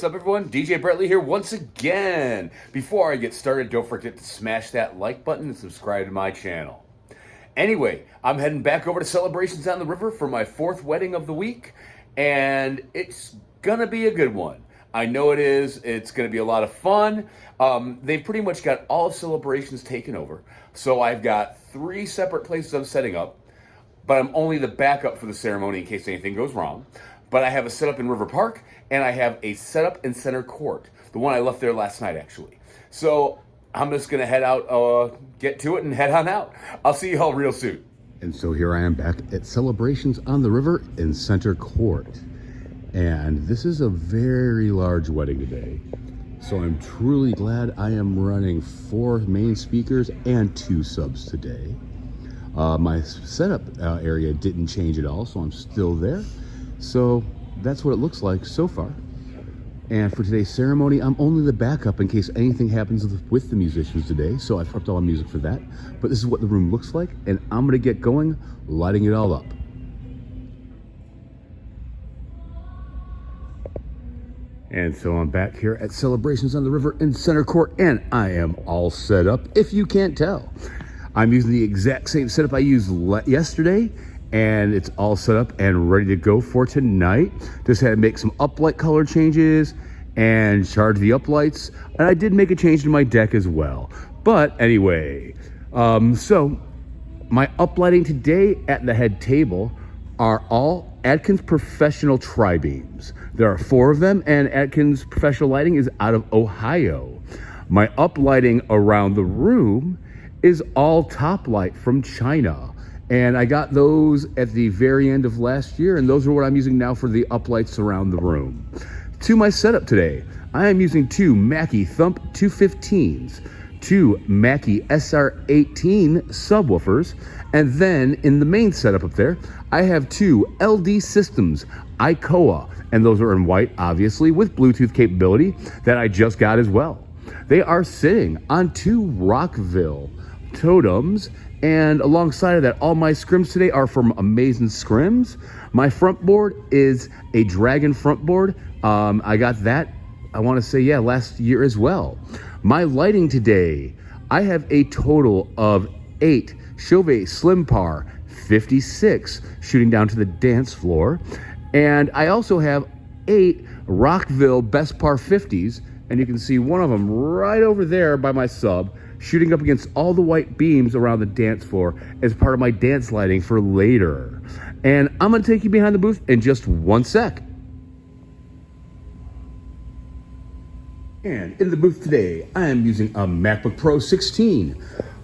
what's up everyone? DJ Brett Lee here once again. Before I get started, don't forget to smash that like button and subscribe to my channel. Anyway, I'm heading back over to Celebrations on the River for my 4th wedding of the week, and it's gonna be a good one. I know it is. It's gonna be a lot of fun. They've pretty much got all of Celebrations taken over, so I've got 3 separate places I'm setting up, but I'm only the backup for the ceremony in case anything goes wrong. But I have a setup in River Park, and I have a setup in Center Court, the one I left there last night, actually. So I'm just gonna head out, get to it, and head on out. I'll see you all real soon. And so here I am back at Celebrations on the River in Center Court. And this is a very large wedding today. So I'm truly glad I am running 4 main speakers and 2 subs today. My setup area didn't change at all, so I'm still there. So that's what it looks like so far. And for today's ceremony, I'm only the backup in case anything happens with the musicians today. So I've prepped all my music for that. But this is what the room looks like, and I'm gonna get going, lighting it all up. And so I'm back here at Celebrations on the River in Center Court, and I am all set up, if you can't tell. I'm using the exact same setup I used yesterday, and it's all set up and ready to go for tonight. Just had to make some uplight color changes and charge the uplights, and I did make a change to my deck as well. But anyway, so my uplighting today at the head table are all Adkins Professional Tri-Beams. There are 4 of them, and Adkins Professional Lighting is out of Ohio. My uplighting around the room is all Top Light from China. And I got those at the very end of last year, and those are what I'm using now for the uplights around the room. To my setup today, I am using 2 Mackie Thump 215s, 2 Mackie SR18 subwoofers, and then in the main setup up there, I have 2 LD Systems ICOA, and those are in white, obviously, with Bluetooth capability that I just got as well. They are sitting on 2 Rockville totems, and alongside of that, all my scrims today are from Amazing Scrims. My front board is a Dragon front board. I got that, I want to say, yeah, last year as well. My lighting today, I have a total of 8 Chauvet Slim Par 56 shooting down to the dance floor. And I also have 8 Rockville Best Par 50s, and you can see one of them right over there by my sub, shooting up against all the white beams around the dance floor as part of my dance lighting for later. And I'm gonna take you behind the booth in just 1 sec. And in the booth today, I am using a MacBook Pro 16,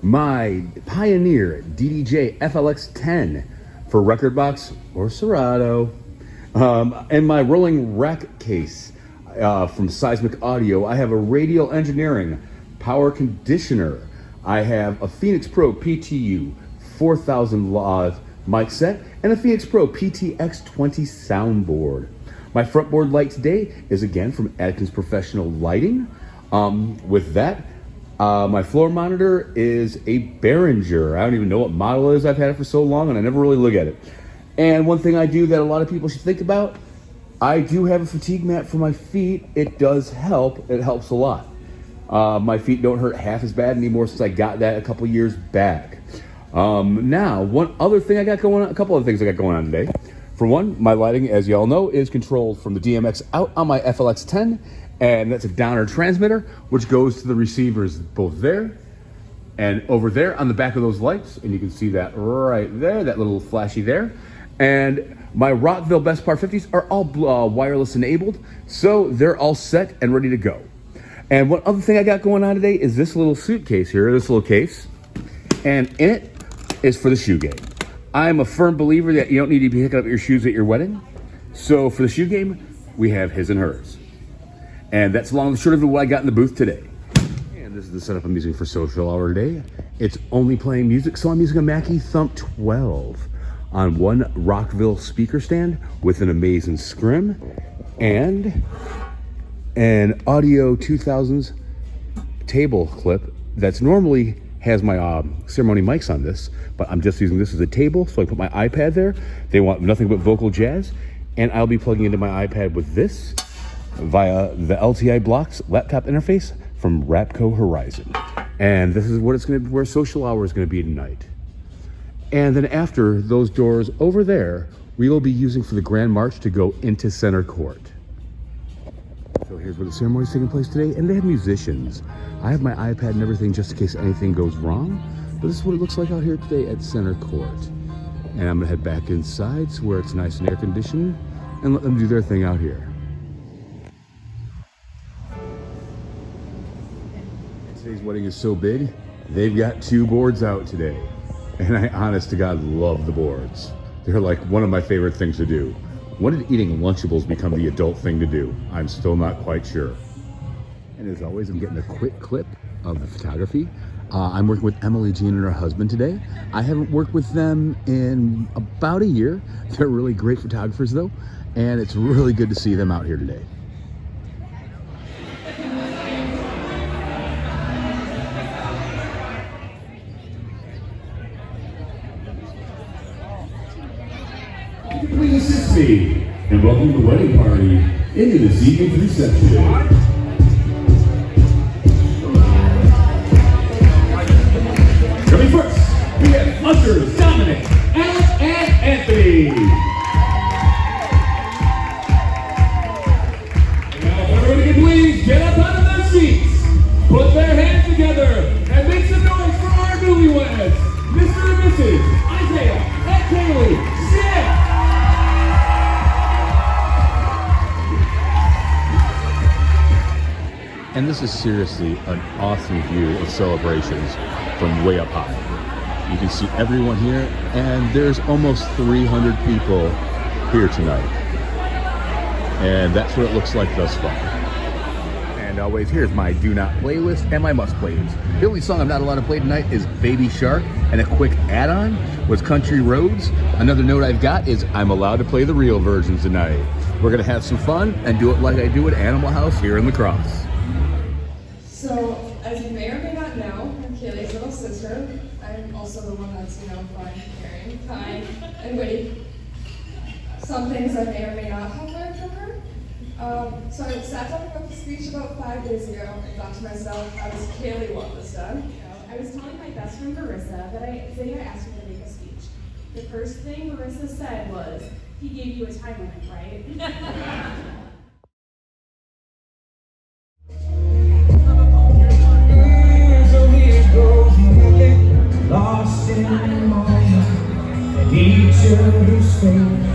my Pioneer DDJ FLX 10 for Rekordbox or Serato, and my rolling rack case from Seismic Audio. I have a Radial Engineering power conditioner. I have a Phoenix Pro PTU 4000 mic set and a Phoenix Pro PTX 20 soundboard. My front board light today is again from Adkins Professional Lighting. With that, my floor monitor is a Behringer. I don't even know what model it is. I've had it for so long and I never really look at it. And one thing I do that a lot of people should think about, I do have a fatigue mat for my feet. It does help. It helps a lot. My feet don't hurt half as bad anymore since I got that a couple years back. Now, one other thing I got going on, a couple of things I got going on today. For one, my lighting, as you all know, is controlled from the DMX out on my FLX 10, and that's a downer transmitter, which goes to the receivers both there and over there on the back of those lights, and you can see that right there, that little flashy there. And my Rockville Best Par 50s are all wireless enabled, so they're all set and ready to go. And one other thing I got going on today is this little suitcase here, this little case, and in it is for the shoe game. I'm a firm believer that you don't need to be picking up your shoes at your wedding. So for the shoe game, we have his and hers. And that's long and short of what I got in the booth today. And this is the setup I'm using for social hour today. It's only playing music, so I'm using a Mackie Thump 12 on 1 Rockville speaker stand with an Amazing Scrim and an Audio 2000s table clip that's normally has my ceremony mics on this, but I'm just using this as a table, so I put my iPad there. They want nothing but vocal jazz, and I'll be plugging into my iPad with this via the LTI Blocks laptop interface from Rapco Horizon. And this is what it's going to be, where social hour is going to be tonight. And then after those doors over there, we will be using for the Grand March to go into center court. So here's where the ceremony is taking place today, and they have musicians. I have my iPad and everything just in case anything goes wrong, but this is what it looks like out here today at center court. And I'm gonna head back inside where it's nice and air conditioned and let them do their thing out here. Today's wedding is so big, they've got 2 boards out today. And I, honest to God, love the boards. They're like one of my favorite things to do. When did eating Lunchables become the adult thing to do? I'm still not quite sure. And as always, I'm getting a quick clip of the photography. I'm working with Emily Jean and her husband today. I haven't worked with them in about a year. They're really great photographers though, and it's really good to see them out here today. Please assist me and welcome the wedding party into this evening's reception. Coming first, we have ushers Dominic, Alec, and Anthony. Now, if everybody can please get up out of their seats, put their hands together, and make some noise for our newlyweds, Mr. and Mrs. Isaiah and Kaylee Smith. And this is seriously an awesome view of celebrations from way up high. You can see everyone here, and there's almost 300 people here tonight. And that's what it looks like thus far. And always, here's my do not play list and my must plays. The only song I'm not allowed to play tonight is Baby Shark, and a quick add-on was Country Roads. Another note I've got is I'm allowed to play the real versions tonight. We're gonna have some fun and do it like I do at Animal House here in La Crosse. So, as you may or may not know, I'm Kaylee's little sister. I'm also the one that's, fun, caring, kind, and witty. Some things I may or may not have learned from her. So I sat down and wrote the speech about 5 days ago and thought to myself, how does Kaylee want this done? I was telling my best friend Marissa that Isaiah asked her to make a speech. The first thing Marissa said was, he gave you a time limit, right? Lost in the moment, each other's fate.